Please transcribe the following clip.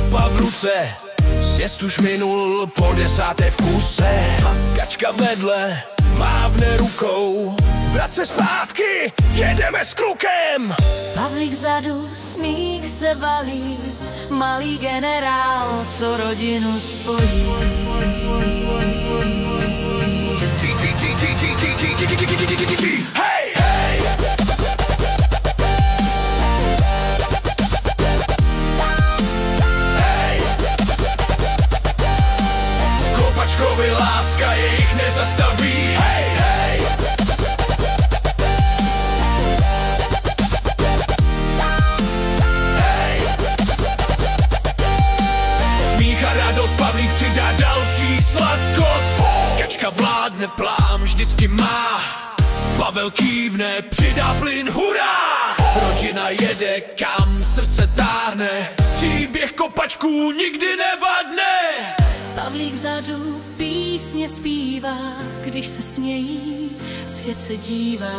kopa v ruce, sjezd už minul po 10. v kuse. Kačka vedle mávne rukou, vrať se zpátky, jedeme s klukem. Pavlík vzadu, smích se valí, malý generál, co rodinu spojí. Hej, hej! Hej! Kopačkovi láska jejich nezastaví. Hej, hej! Hej! Smích a radost, Pavlík přidá další sladkost. Kačka vládne, plán vždycky má, Pavel kývne, přidá plyn, hurá! Rodina jede, kam srdce táhne, příběh kopačků nikdy nevadne. Pavlík vzadu písně zpívá, když se smějí, svět se dívá.